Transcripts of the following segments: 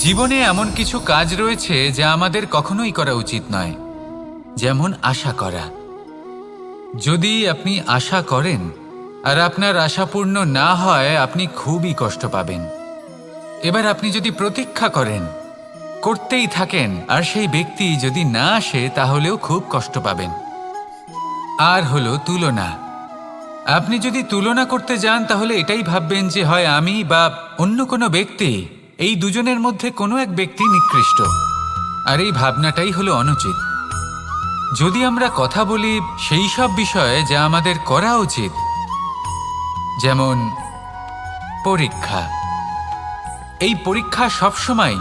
জীবনে এমন কিছু কাজ রয়েছে যা আমাদের কখনোই করা উচিত নয়, যেমন আশা করা। যদি আপনি আশা করেন আর আপনার আশা পূর্ণ না হয়, আপনি খুবই কষ্ট পাবেন। এবার আপনি যদি প্রতীক্ষা করেন, করতেই থাকেন, আর সেই ব্যক্তি যদি না আসে, তাহলেও খুব কষ্ট পাবেন। আর হলো তুলনা। আপনি যদি তুলনা করতে যান, তাহলে এটাই ভাববেন যে হয় আমি বা অন্য কোনো ব্যক্তি, এই দুজনের মধ্যে কোনো এক ব্যক্তি নিকৃষ্ট। আর এই ভাবনাটাই হলো অনুচিত। যদি আমরা কথা বলি সেই সব বিষয়ে যা আমাদের করা উচিত, যেমন পরীক্ষা। এই পরীক্ষা সবসময়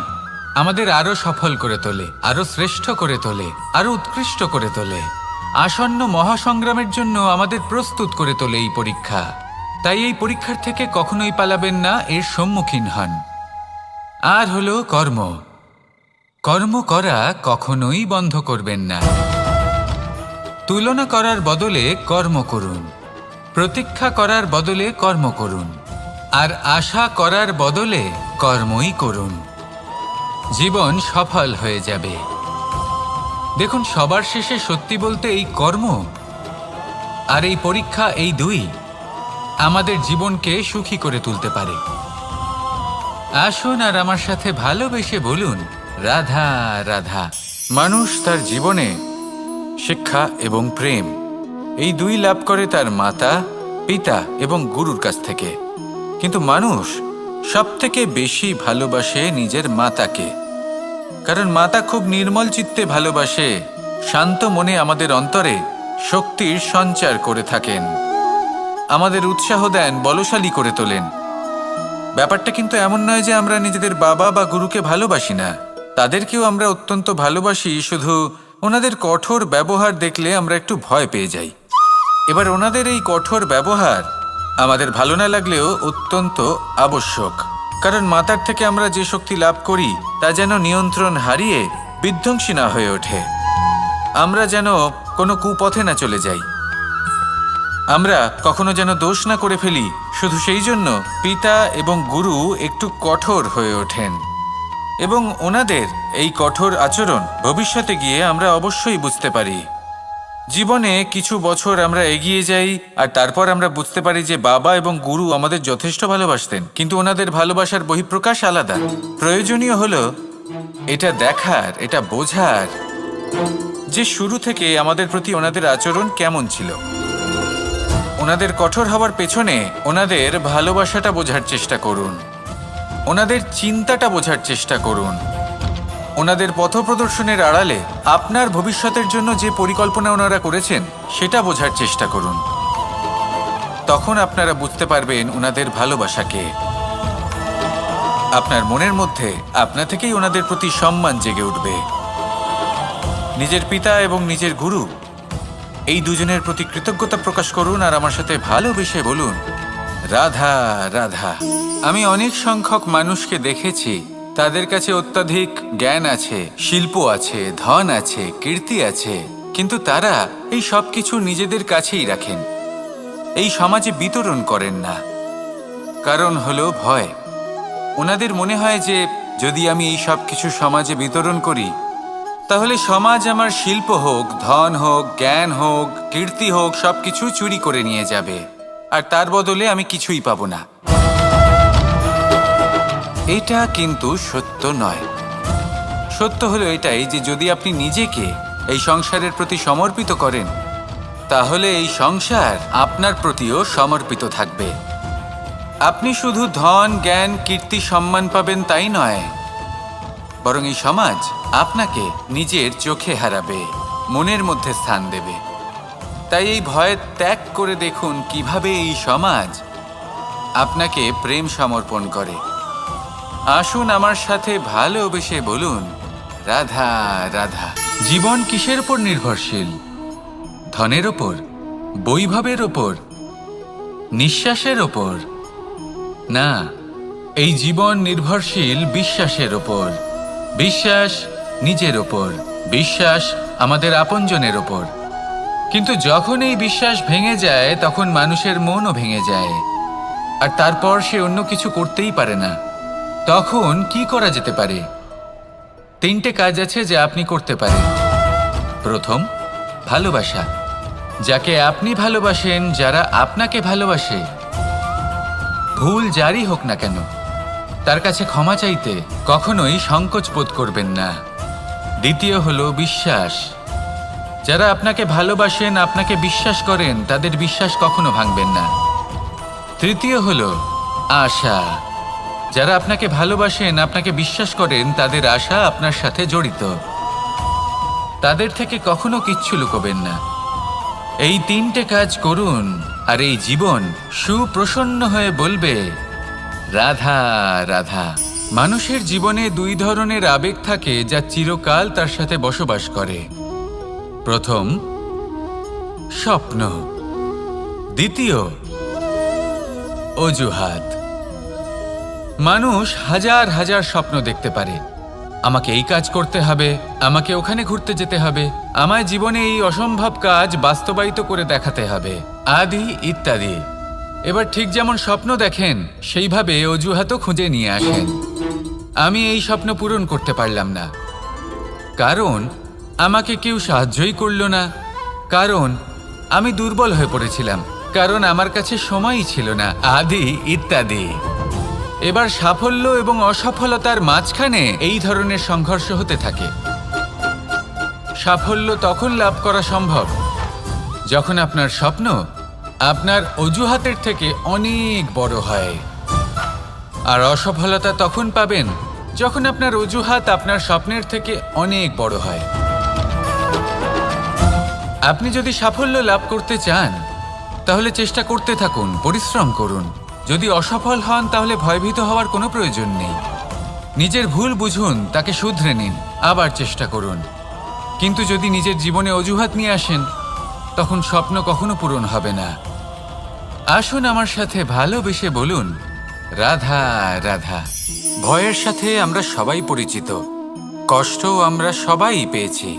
আমাদের আরো সফল করে তোলে, আরো শ্রেষ্ঠ করে তোলে, আরো উৎকৃষ্ট করে তোলে। আসন্ন মহাসংগ্রামের জন্য আমাদের প্রস্তুত করে তোলে এই পরীক্ষা। তাই এই পরীক্ষার থেকে কখনোই পালাবেন না, এর সম্মুখীন হন। আর হলো কর্ম। কর্ম করা কখনোই বন্ধ করবেন না। তুলনা করার বদলে কর্ম করুন, প্রতীক্ষা করার বদলে কর্ম করুন, আর আশা করার বদলে কর্মই করুন। জীবন সফল হয়ে যাবে। দেখুন, সবার শেষে সত্যি বলতে এই কর্ম আর এই পরীক্ষা, এই দুই আমাদের জীবনকে সুখী করে তুলতে পারে। আসুন আর আমার সাথে ভালোবেসে বলুন, রাধা রাধা। মানুষ তার জীবনে শিক্ষা এবং প্রেম, এই দুই লাভ করে তার মাতা, পিতা এবং গুরুর কাছ থেকে। কিন্তু মানুষ সবথেকে বেশি ভালোবাসে নিজের মাতাকে, কারণ মাতা খুব নির্মল চিত্তে ভালোবাসে, শান্ত মনে আমাদের অন্তরে শক্তির সঞ্চার করে থাকেন, আমাদের উৎসাহ দেন, বলশালী করে তোলেন। ব্যাপারটা কিন্তু এমন নয় যে আমরা নিজেদের বাবা বা গুরুকে ভালোবাসি না, তাদেরকেও আমরা অত্যন্ত ভালোবাসি, শুধু ওনাদের কঠোর ব্যবহার দেখলে আমরা একটু ভয় পেয়ে যাই। এবার ওনাদের এই কঠোর ব্যবহার আমাদের ভালো না লাগলেও অত্যন্ত আবশ্যক, কারণ মাতার থেকে আমরা যে শক্তি লাভ করি তা যেন নিয়ন্ত্রণ হারিয়ে বিধ্বংসী না হয়ে ওঠে, আমরা যেন কোনো কুপথে না চলে যাই, আমরা কখনো যেন দোষ না করে ফেলি। শুধু সেই জন্য পিতা এবং গুরু একটু কঠোর হয়ে ওঠেন, এবং ওনাদের এই কঠোর আচরণ ভবিষ্যতে গিয়ে আমরা অবশ্যই বুঝতে পারি। জীবনে কিছু বছর আমরা এগিয়ে যাই আর তারপর আমরা বুঝতে পারি যে বাবা এবং গুরু আমাদের যথেষ্ট ভালোবাসতেন, কিন্তু ওনাদের ভালোবাসার বহিঃপ্রকাশ আলাদা। প্রয়োজনীয় হলো এটা দেখার, এটা বোঝার যে শুরু থেকে আমাদের প্রতি ওনাদের আচরণ কেমন ছিল। ওনাদের কঠোর হওয়ার পেছনে ওনাদের ভালোবাসাটা বোঝার চেষ্টা করুন, ওনাদের চিন্তাটা বোঝার চেষ্টা করুন, ওনাদের পথপ্রদর্শনের আড়ালে আপনার ভবিষ্যতের জন্য যে পরিকল্পনা ওনারা করেছেন সেটা বোঝার চেষ্টা করুন। তখন আপনারা বুঝতে পারবেন ওনাদের ভালোবাসাকে। আপনার মনের মধ্যে আপনা থেকেই ওনাদের প্রতি সম্মান জেগে উঠবে। নিজের পিতা এবং নিজের গুরু, এই দুজনের প্রতি কৃতজ্ঞতা প্রকাশ করুন আর আমার সাথে ভালোবেসে বলুন, রাধা রাধা। আমি অনেক সংখ্যক মানুষকে দেখেছি, তাদের কাছে অত্যাধিক জ্ঞান আছে, শিল্প আছে, ধন আছে, কীর্তি আছে, কিন্তু তারা এই সব কিছু নিজেদের কাছেই রাখেন, এই সমাজে বিতরণ করেন না। কারণ হলো ভয়। ওনাদের মনে হয় যে যদি আমি এই সব কিছু সমাজে বিতরণ করি, তাহলে সমাজ আমার শিল্প হোক, ধন হোক, জ্ঞান হোক, কীর্তি হোক, সবকিছু চুরি করে নিয়ে যাবে, আর তার বদলে আমি কিছুই পাবো না। এটা কিন্তু সত্য নয়। সত্য হলো এটাই যে যদি আপনি নিজেকে এই সংসারের প্রতি সমর্পিত করেন, তাহলে এই সংসার আপনার প্রতিও সমর্পিত থাকবে। আপনি শুধু ধন, জ্ঞান, কীর্তি, সম্মান পাবেন তাই নয়, বরং এই সমাজ আপনাকে নিজের চোখে হারাবে, মনের মধ্যে স্থান দেবে। তাই এই ভয় ত্যাগ করে দেখুন কিভাবে এই সমাজ আপনাকে প্রেম সমর্পণ করে। আসুন আমার সাথে ভালোবেসে বলুন, রাধা রাধা। জীবন কিসের উপর নির্ভরশীল? ধনের ওপর, বৈভবের ওপর, নিঃশ্বাসের ওপর? না, এই জীবন নির্ভরশীল বিশ্বাসের ওপর। বিশ্বাস নিজের ওপর, বিশ্বাস আমাদের আপনজনের ওপর। কিন্তু যখন এই বিশ্বাস ভেঙে যায়, তখন মানুষের মনও ভেঙে যায়, আর তারপর সে অন্য কিছু করতেই পারে না। তখন কি করা যেতে পারে? তিনটে কাজ আছে যা আপনি করতে পারেন। প্রথম, ভালোবাসা। যাকে আপনি ভালোবাসেন, যারা আপনাকে ভালোবাসে, ভুল যারই হোক না কেন, তার কাছে ক্ষমা চাইতে কখনোই সংকোচ বোধ করবেন না। দ্বিতীয় হলো বিশ্বাস। যারা আপনাকে ভালোবাসেন, আপনাকে বিশ্বাস করেন, তাদের বিশ্বাস কখনো ভাঙবেন না। তৃতীয় হলো আশা। যারা আপনাকে ভালোবাসেন, আপনাকে বিশ্বাস করেন, তাদের আশা আপনার সাথে জড়িত। তাদের থেকে কখনো কিচ্ছু লুকোবেন না। এই তিনটে কাজ করুন আর এই জীবন সুপ্রসন্ন হয়ে বলবে, রাধা রাধা। মানুষের জীবনে দুই ধরনের আবেগ থাকে যা চিরকাল তার সাথে বসবাস করে। প্রথম, স্বপ্ন। দ্বিতীয়, অজুহাত। মানুষ হাজার হাজার স্বপ্ন দেখতে পারে। আমাকে এই কাজ করতে হবে, আমাকে ওখানে ঘুরতে যেতে হবে, আমায় জীবনে এই অসম্ভব কাজ বাস্তবায়িত করে দেখাতে হবে, আদি ইত্যাদি। এবার ঠিক যেমন স্বপ্ন দেখেন, সেইভাবে অজুহাতও খুঁজে নিয়ে আসেন। আমি এই স্বপ্ন পূরণ করতে পারলাম না, কারণ আমাকে কেউ সাহায্যই করল না, কারণ আমি দুর্বল হয়ে পড়েছিলাম, কারণ আমার কাছে সময়ই ছিল না, আদি ইত্যাদি। এবার সাফল্য এবং অসফলতার মাঝখানে এই ধরনের সংঘর্ষ হতে থাকে। সাফল্য তখন লাভ করা সম্ভব যখন আপনার স্বপ্ন আপনার অজুহাতের থেকে অনেক বড় হয়, আর অসফলতা তখন পাবেন যখন আপনার অজুহাত আপনার স্বপ্নের থেকে অনেক বড় হয়। আপনি যদি সাফল্য লাভ করতে চান, তাহলে চেষ্টা করতে থাকুন, পরিশ্রম করুন। যদি অসফল হন, তাহলে ভয়ভীত হওয়ার কোনো প্রয়োজন নেই। নিজের ভুল বুঝুন, তাকে শুধরে নিন, আবার চেষ্টা করুন। কিন্তু যদি নিজের জীবনে অজুহাত নিয়ে আসেন, তখন স্বপ্ন কখনো পূরণ হবে না। আসুন আমার সাথে ভালোবেসে বলুন, রাধা রাধা। ভয়ের সাথে আমরা সবাই পরিচিত, কষ্টও আমরা সবাই পেয়েছি।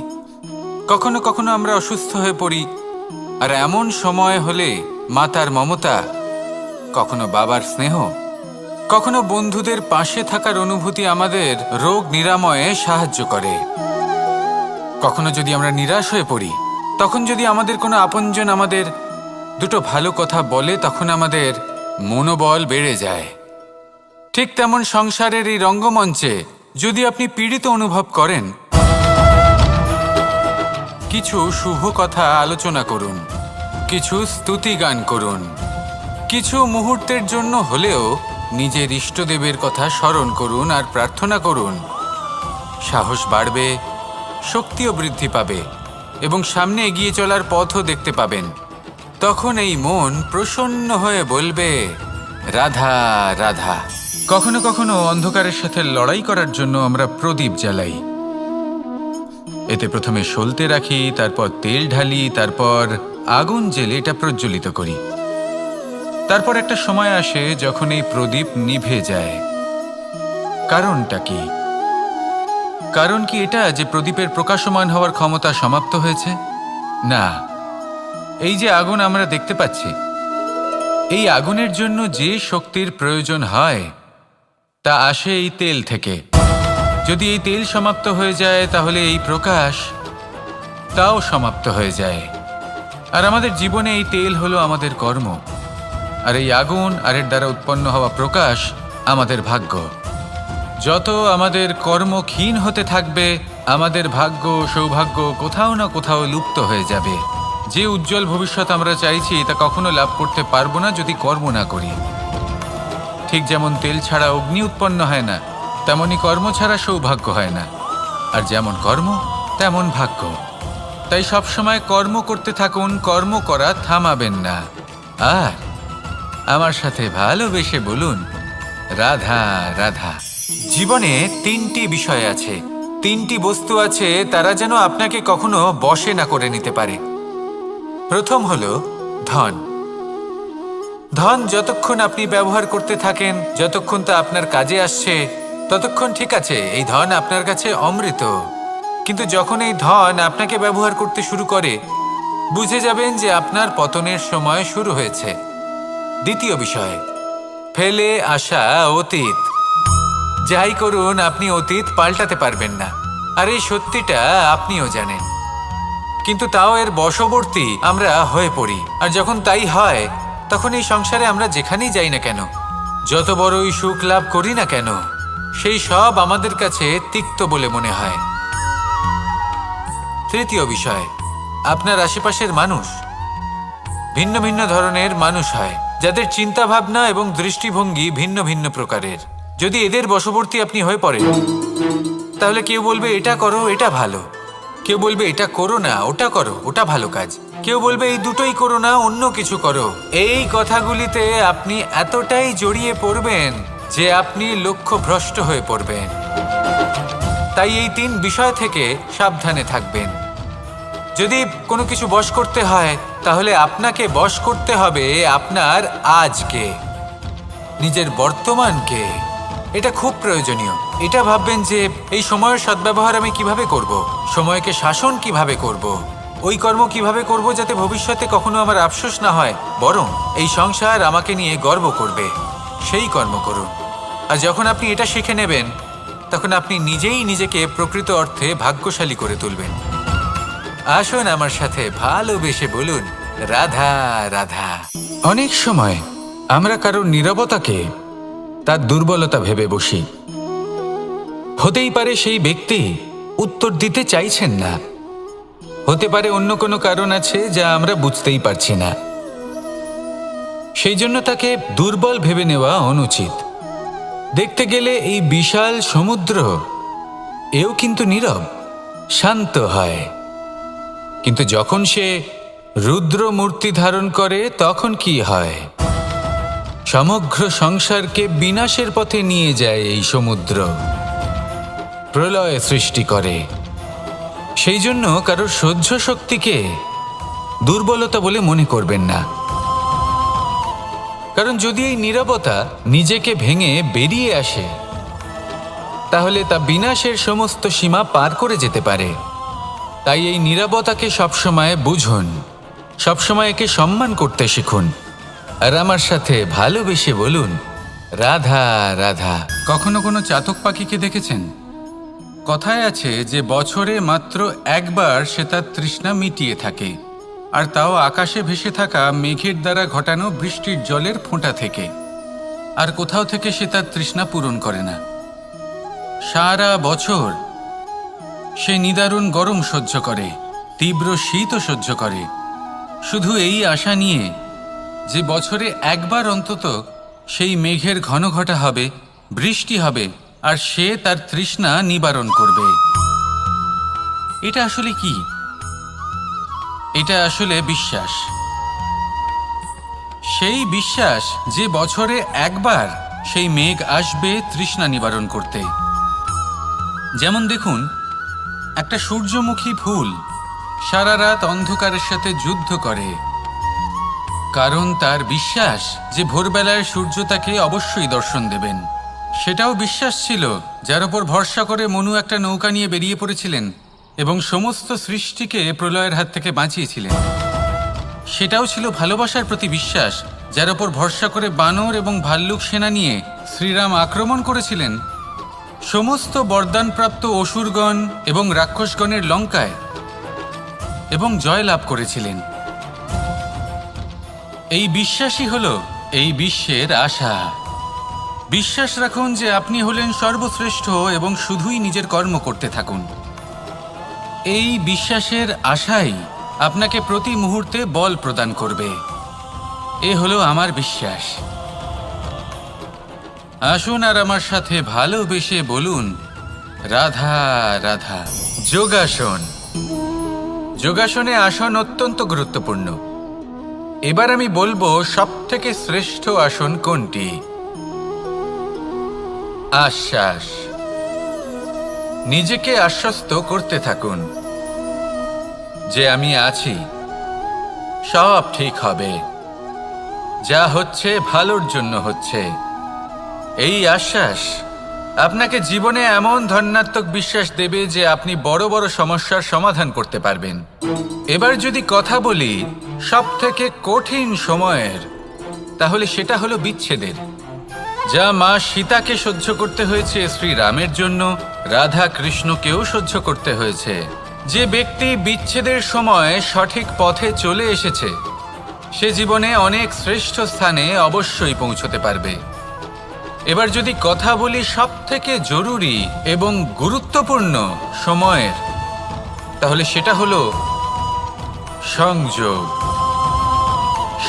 কখনো কখনো আমরা অসুস্থ হয়ে পড়ি, আর এমন সময় হলে মাতার মমতা, কখনো বাবার স্নেহ, কখনো বন্ধুদের পাশে থাকার অনুভূতি আমাদের রোগ নিরাময়ে সাহায্য করে। কখনো যদি আমরা নিরাশ হয়ে পড়ি, তখন যদি আমাদের কোনো আপনজন আমাদের দুটো ভালো কথা বলে, তখন আমাদের মনোবল বেড়ে যায়। ঠিক তেমন সংসারের এই রঙ্গমঞ্চে যদি আপনি পীড়িত অনুভব করেন, কিছু শুভ কথা আলোচনা করুন, কিছু স্তুতি গান করুন, কিছু মুহূর্তের জন্য হলেও নিজের ইষ্টদেবের কথা স্মরণ করুন আর প্রার্থনা করুন। সাহস বাড়বে, শক্তিও বৃদ্ধি পাবে এবং সামনে এগিয়ে চলার পথও দেখতে পাবেন। তখন এই মন প্রসন্ন হয়ে বলবে, রাধা রাধা। কখনো কখনো অন্ধকারের সাথে লড়াই করার জন্য আমরা প্রদীপ জ্বালাই। এতে প্রথমে সলতে রাখি, তারপর তেল ঢালি, তারপর আগুন জেলে এটা প্রজ্বলিত করি। তারপর একটা সময় আসে যখন এই প্রদীপ নিভে যায়। কারণটা কি? কারণ কি এটা যে প্রদীপের প্রকাশমান হওয়ার ক্ষমতা সমাপ্ত হয়েছে? না। এই যে আগুন আমরা দেখতে পাচ্ছি, এই আগুনের জন্য যে শক্তির প্রয়োজন হয় তা আসে এই তেল থেকে। যদি এই তেল সমাপ্ত হয়ে যায়, তাহলে এই প্রকাশ তাও সমাপ্ত হয়ে যায়। আর আমাদের জীবনে এই তেল হলো আমাদের কর্ম, আর এই আগুন আর এর দ্বারা উৎপন্ন হওয়া প্রকাশ আমাদের ভাগ্য। যত আমাদের কর্ম ক্ষীণ হতে থাকবে, আমাদের ভাগ্য সৌভাগ্য কোথাও না কোথাও লুপ্ত হয়ে যাবে। যে উজ্জ্বল ভবিষ্যৎ আমরা চাইছি তা কখনো লাভ করতে পারবো না যদি কর্ম না করি। ঠিক যেমন তেল ছাড়া অগ্নি উৎপন্ন হয় না, তেমনি কর্ম ছাড়া সৌভাগ্য হয় না। আর যেমন কর্ম তেমন ভাগ্য। তাই সবসময় কর্ম করতে থাকুন, কর্ম করা থামাবেন না। আর আমার সাথে ভালোবেসে বলুন, রাধা রাধা। জীবনে তিনটি বিষয় আছে, তিনটি বস্তু আছে, তারা যেন আপনাকে কখনো বশে না করে নিতে পারে। প্রথম হলো ধন। ধন যতক্ষণ আপনি ব্যবহার করতে থাকেন, যতক্ষণ তা আপনার কাজে আসছে, ততক্ষণ ঠিক আছে, এই ধন আপনার কাছে অমৃত। কিন্তু যখন এই ধন আপনাকে ব্যবহার করতে শুরু করে, বুঝে যাবেন যে আপনার পতনের সময় শুরু হয়েছে। দ্বিতীয় বিষয়, ফেলে আসা অতীত। যাই করুন, আপনি অতীত পাল্টাতে পারবেন না। আর এই সত্যিটা আপনিও জানেন, কিন্তু তাও এর বশবর্তী আমরা হয়ে পড়ি। আর যখন তাই হয়, তখন এই সংসারে আমরা যেখানেই যাই না কেন, যত বড়ই সুখ লাভ করি না কেন, সেই সব আমাদের কাছে তিক্ত বলে মনে হয়। তৃতীয় বিষয়, আপনার আশেপাশের মানুষ ভিন্ন ভিন্ন ধরনের মানুষ হয়, যাদের চিন্তা ভাবনা এবং দৃষ্টিভঙ্গি ভিন্ন ভিন্ন প্রকারের। যদি এদের বশবর্তী আপনি হয়ে পড়েন, তাহলে কেউ বলবে এটা করো, এটা ভালো। কেউ বলবে এটা করো না, ওটা করো, ওটা ভালো কাজ। কেউ বলবে এই দুটোই করো না, অন্য কিছু করো। এই কথাগুলিতে আপনি এতটাই জড়িয়ে পড়বেন যে আপনি লক্ষ্যভ্রষ্ট হয়ে পড়বেন। তাই এই 3 বিষয় থেকে সাবধানে থাকবেন। যদি কোনো কিছু বশ করতে হয়, তাহলে আপনাকে বশ করতে হবে আপনার আজকে, নিজের বর্তমানকে। এটা খুব প্রয়োজনীয়। এটা ভাববেন যে এই সময়ের সদ্ব্যবহার আমি কিভাবে করব, সময়কে শাসন কিভাবে করব, ওই কর্ম কিভাবে করব যাতে ভবিষ্যতে কখনো আমার আফসোস না হয়, বরং এই সংসার আমাকে নিয়ে গর্ব করবে, সেই কর্ম করুন। আর যখন আপনি এটা শিখে নেবেন, তখন আপনি নিজেই নিজেকে প্রকৃত অর্থে ভাগ্যশালী করে তুলবেন। আসুন আমার সাথে ভালোবেসে বলুন, রাধা রাধা। অনেক সময় আমরা কারোর নীরবতাকে তার দুর্বলতা ভেবে বসি। হতেই পারে সেই ব্যক্তি উত্তর দিতে চাইছেন না, হতে পারে অন্য কোনো কারণ আছে যা আমরা বুঝতেই পারছি না। সেই জন্য তাকে দুর্বল ভেবে নেওয়া অনুচিত। দেখতে গেলে এই বিশাল সমুদ্র এও কিন্তু নীরব, শান্ত হয়। কিন্তু যখন সে রুদ্র মূর্তি ধারণ করে, তখন কি হয়? সমগ্র সংসারকে বিনাশের পথে নিয়ে যায় এই সমুদ্র, প্রলয় সৃষ্টি করে। সেই জন্য কারোর সহ্য শক্তিকে দুর্বলতা বলে মনে করবেন না। কারণ যদি এই নীরবতা নিজেকে ভেঙে বেরিয়ে আসে, তাহলে তা বিনাশের সমস্ত সীমা পার করে যেতে পারে। তাই এই নীরবতাকে সবসময় বুঝুন, সবসময় একে সম্মান করতে শিখুন। আর আমার সাথে ভালোবেসে বলুন, রাধা রাধা। কখনো কোনো চাতক পাখিকে দেখেছেন? কথায় আছে যে বছরে মাত্র একবার সে তার তৃষ্ণা মিটিয়ে থাকে, আর তাও আকাশে ভেসে থাকা মেঘের দ্বারা ঘটানো বৃষ্টির জলের ফোঁটা থেকে। আর কোথাও থেকে সে তার তৃষ্ণা পূরণ করে না। সারা বছর সে নিদারুণ গরম সহ্য করে, তীব্র শীতও সহ্য করে, শুধু এই আশা নিয়ে যে বছরে একবার অন্তত সেই মেঘের ঘন ঘটা হবে, বৃষ্টি হবে, আর সে তার তৃষ্ণা নিবারণ করবে। এটা আসলে কি? এটা আসলে বিশ্বাস। সেই বিশ্বাস যে বছরে একবার সেই মেঘ আসবে তৃষ্ণা নিবারণ করতে। যেমন দেখুন, একটা সূর্যমুখী ফুল সারা রাত অন্ধকারের সাথে যুদ্ধ করে, কারণ তার বিশ্বাস যে ভোরবেলায় সূর্য তাকে অবশ্যই দর্শন দেবেন। সেটাও বিশ্বাস ছিল যার উপর ভরসা করে মনু একটা নৌকা নিয়ে বেরিয়ে পড়েছিলেন এবং সমস্ত সৃষ্টিকে প্রলয়ের হাত থেকে বাঁচিয়েছিলেন। সেটাও ছিল ভালোবাসার প্রতি বিশ্বাস, যার উপর ভরসা করে বানর এবং ভাল্লুক সেনা নিয়ে শ্রীরাম আক্রমণ করেছিলেন সমস্ত বরদানপ্রাপ্ত অসুরগণ এবং রাক্ষসগণের লঙ্কায় এবং জয়লাভ করেছিলেন। এই বিশ্বাসই হলো এই বিশ্বের আশা। বিশ্বাস রাখুন যে আপনি হলেন সর্বশ্রেষ্ঠ এবং শুধুই নিজের কর্ম করতে থাকুন। এই বিশ্বাসের আশাই আপনাকে প্রতি মুহূর্তে বল প্রদান করবে। এ হলো আমার বিশ্বাস। আসুন আর আমার সাথে ভালোবেসে বলুন, রাধা রাধা। যোগাসন। যোগাসনে আসন অত্যন্ত গুরুত্বপূর্ণ। এবার আমি বলবো সবথেকে শ্রেষ্ঠ আসন কোনটি। আশ্বাস। নিজেকে আশ্বস্ত করতে থাকুন যে আমি আছি, সব ঠিক হবে, যা হচ্ছে ভালোর জন্য হচ্ছে। এই আশ্বাস আপনাকে জীবনে এমন ধনাত্মক বিশ্বাস দেবে যে আপনি বড় বড় সমস্যার সমাধান করতে পারবেন। এবার যদি কথা বলি সবথেকে কঠিন সময়ের, তাহলে সেটা হলো বিচ্ছেদের, যা মা সীতাকে সহ্য করতে হয়েছে শ্রীরামের জন্য রাধা কৃষ্ণকেও সহ্য করতে হয়েছে। যে ব্যক্তি বিচ্ছেদের সময় সঠিক পথে চলে এসেছে সে জীবনে অনেক শ্রেষ্ঠ স্থানে অবশ্যই পৌঁছতে পারবে। এবার যদি কথা বলি সবথেকে জরুরি এবং গুরুত্বপূর্ণ সময়ের, তাহলে সেটা হলো সংযোগ।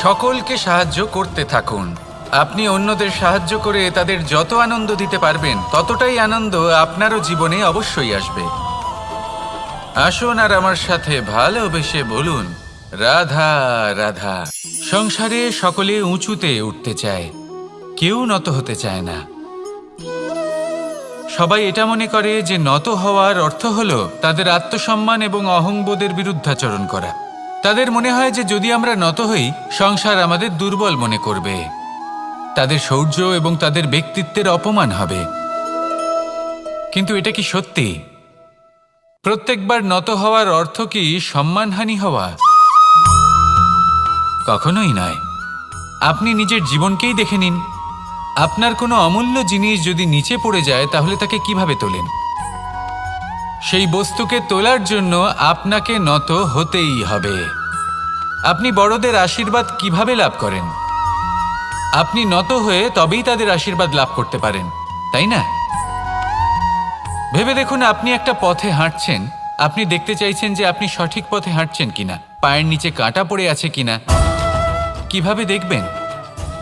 সকলকে সাহায্য করতে থাকুন। আপনি অন্যদের সাহায্য করে তাদের যত আনন্দ দিতে পারবেন ততটাই আনন্দ আপনারও জীবনে অবশ্যই আসবে। আসুন আর আমার সাথে ভালোবেসে বলুন, রাধা রাধা। সংসারে সকলে উঁচুতে উঠতে চায়, কেউ নত হতে চায় না। সবাই এটা মনে করে যে নত হওয়ার অর্থ হলো তাদের আত্মসম্মান এবং অহংবোধের বিরুদ্ধাচরণ করা। তাদের মনে হয় যে যদি আমরা নত হই সংসার আমাদের দুর্বল মনে করবে, তাদের শৌর্য এবং তাদের ব্যক্তিত্বের অপমান হবে। কিন্তু এটা কি সত্যি? প্রত্যেকবার নত হওয়ার অর্থ কি সম্মানহানি হওয়া? কখনোই নয়। আপনি নিজের জীবনকেই দেখে নিন। আপনার কোনো অমূল্য জিনিস যদি নিচে পড়ে যায় তাহলে তাকে কিভাবে তোলেন? সেই বস্তুকে তোলার জন্য আপনাকে নত হতেই হবে। আপনি বড়দের আশীর্বাদ কিভাবে লাভ করেন? আপনি নত হয়ে তবেই তাদের আশীর্বাদ লাভ করতে পারেন, তাই না? ভেবে দেখুন, আপনি একটা পথে হাঁটছেন, আপনি দেখতে চাইছেন যে আপনি সঠিক পথে হাঁটছেন কিনা, পায়ের নিচে কাঁটা পড়ে আছে কিনা। কিভাবে দেখবেন?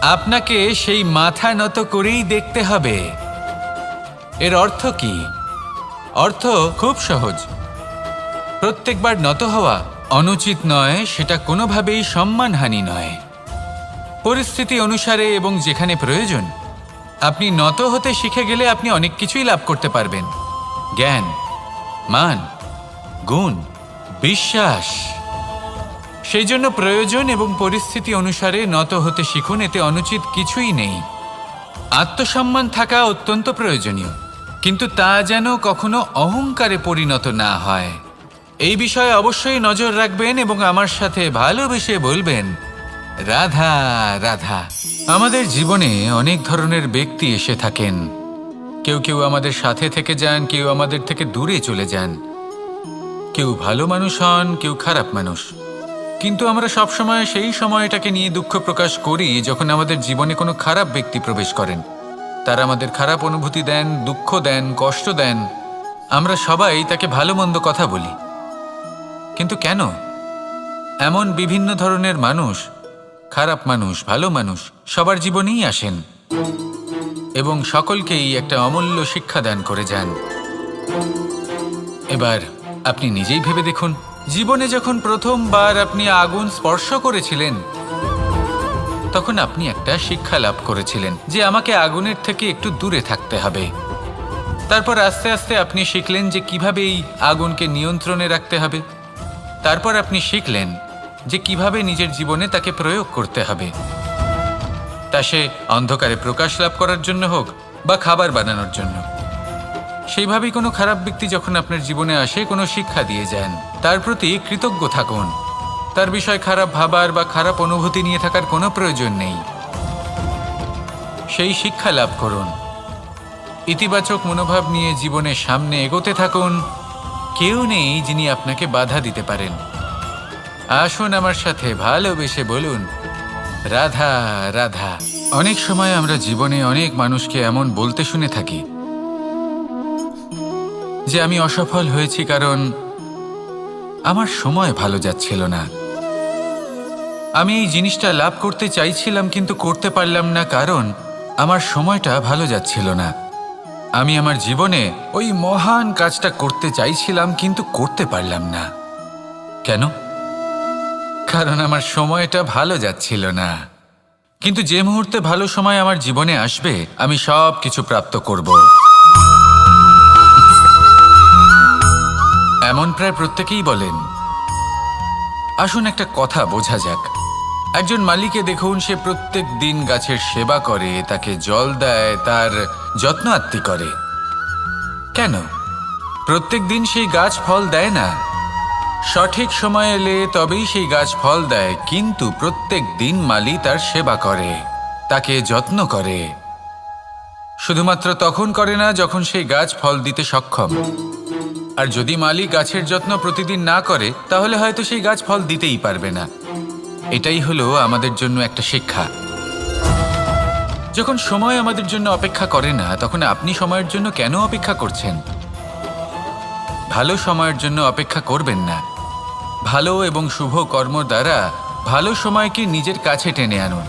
আপনাকে সেই মাথা নত করেই দেখতে হবে। এর অর্থ কি? অর্থ খুব সহজ। প্রত্যেকবার নত হওয়া অনুচিত নয়, সেটা কোনোভাবেই সম্মানহানি নয়। পরিস্থিতি অনুসারে এবং যেখানে প্রয়োজন আপনি নত হতে শিখে গেলে আপনি অনেক কিছুই লাভ করতে পারবেন। জ্ঞান, মান, গুণ, বিশ্বাস। সেই জন্য প্রয়োজন এবং পরিস্থিতি অনুসারে নত হতে শিখুন, এতে অনুচিত কিছুই নেই। আত্মসম্মান থাকা অত্যন্ত প্রয়োজনীয়, কিন্তু তা যেন কখনো অহংকারে পরিণত না হয়। এই বিষয়ে অবশ্যই নজর রাখবেন এবং আমার সাথে ভালোবেসে বলবেন, রাধা রাধা। আমাদের জীবনে অনেক ধরনের ব্যক্তি এসে থাকেন। কেউ কেউ আমাদের সাথে থেকে যান, কেউ আমাদের থেকে দূরে চলে যান। কেউ ভালো মানুষ হন, কেউ খারাপ মানুষ। কিন্তু আমরা সবসময় সেই সময়টাকে নিয়ে দুঃখ প্রকাশ করি যখন আমাদের জীবনে কোনো খারাপ ব্যক্তি প্রবেশ করেন। তারা আমাদের খারাপ অনুভূতি দেন, দুঃখ দেন, কষ্ট দেন। আমরা সবাই তাকে ভালো মন্দ কথা বলি। কিন্তু কেন? এমন বিভিন্ন ধরনের মানুষ, খারাপ মানুষ, ভালো মানুষ সবার জীবনেই আসেন এবং সকলকেই একটা অমূল্য শিক্ষা দান করে যান। এবার আপনি নিজেই ভেবে দেখুন, জীবনে যখন প্রথমবার আপনি আগুন স্পর্শ করেছিলেন তখন আপনি একটা শিক্ষা লাভ করেছিলেন যে আমাকে আগুনের থেকে একটু দূরে থাকতে হবে। তারপর আস্তে আস্তে আপনি শিখলেন যে কিভাবে এই আগুনকে নিয়ন্ত্রণে রাখতে হবে। তারপর আপনি শিখলেন যে কিভাবে নিজের জীবনে তাকে প্রয়োগ করতে হবে, তা সে অন্ধকারে প্রকাশ লাভ করার জন্য হোক বা খাবার বানানোর জন্য। সেইভাবেই কোনো খারাপ ব্যক্তি যখন আপনার জীবনে আসে কোনো শিক্ষা দিয়ে যান, তার প্রতি কৃতজ্ঞ থাকুন। তার বিষয় খারাপ ভাবার বা খারাপ অনুভূতি নিয়ে থাকার কোনো প্রয়োজন নেই। সেই শিক্ষা লাভ করুন, ইতিবাচক মনোভাব নিয়ে জীবনের সামনে এগোতে থাকুন। কেউ নেই যিনি আপনাকে বাধা দিতে পারেন। আসুন আমার সাথে ভালোবেসে বলুন, রাধা রাধা। অনেক সময় আমরা জীবনে অনেক মানুষকে এমন বলতে শুনে থাকি যে আমি অসফল হয়েছি কারণ আমার সময় ভালো যাচ্ছিল না। আমি এই জিনিসটা লাভ করতে চাইছিলাম কিন্তু করতে পারলাম না কারণ আমার সময়টা ভালো যাচ্ছিল না। আমি আমার জীবনে ওই মহান কাজটা করতে চাইছিলাম কিন্তু করতে পারলাম না। কেন? কারণ আমার সময়টা ভালো যাচ্ছিল না। কিন্তু যে মুহূর্তে ভালো সময় আমার জীবনে আসবে আমি সব কিছু প্রাপ্ত করব। এমন প্রায় প্রত্যেকেই বলেন। আসুন একটা কথা বোঝা যাক। একজন মালিকে দেখুন, সে প্রত্যেক দিন গাছের সেবা করে, তাকে জল দেয়, তার যত্ন আত্তি করে। কেন? প্রত্যেক দিন সেই গাছ ফল দেয় না। সঠিক সময় এলে তবেই সেই গাছ ফল দেয়, কিন্তু প্রত্যেক দিন মালি তার সেবা করে, তাকে যত্ন করে। শুধুমাত্র তখন করে না যখন সেই গাছ ফল দিতে সক্ষম। আর যদি মালি গাছের যত্ন প্রতিদিন না করে তাহলে হয়তো সেই গাছ ফল দিতেই পারবে না। এটাই হলো আমাদের জন্য একটা শিক্ষা। যখন সময় আমাদের জন্য অপেক্ষা করে না, তখন আপনি সময়ের জন্য কেন অপেক্ষা করছেন? ভালো সময়ের জন্য অপেক্ষা করবেন না। ভালো এবং শুভ কর্ম দ্বারা ভালো সময়কে নিজের কাছে টেনে আনুন।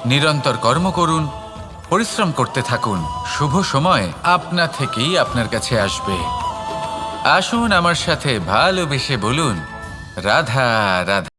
নিরন্তর কর্ম করুন, পরিশ্রম করতে থাকুন। শুভ সময় আপনা থেকেই আপনার কাছে আসবে। আসুন আমার সাথে ভালোবেসে বলুন, রাধা রাধা।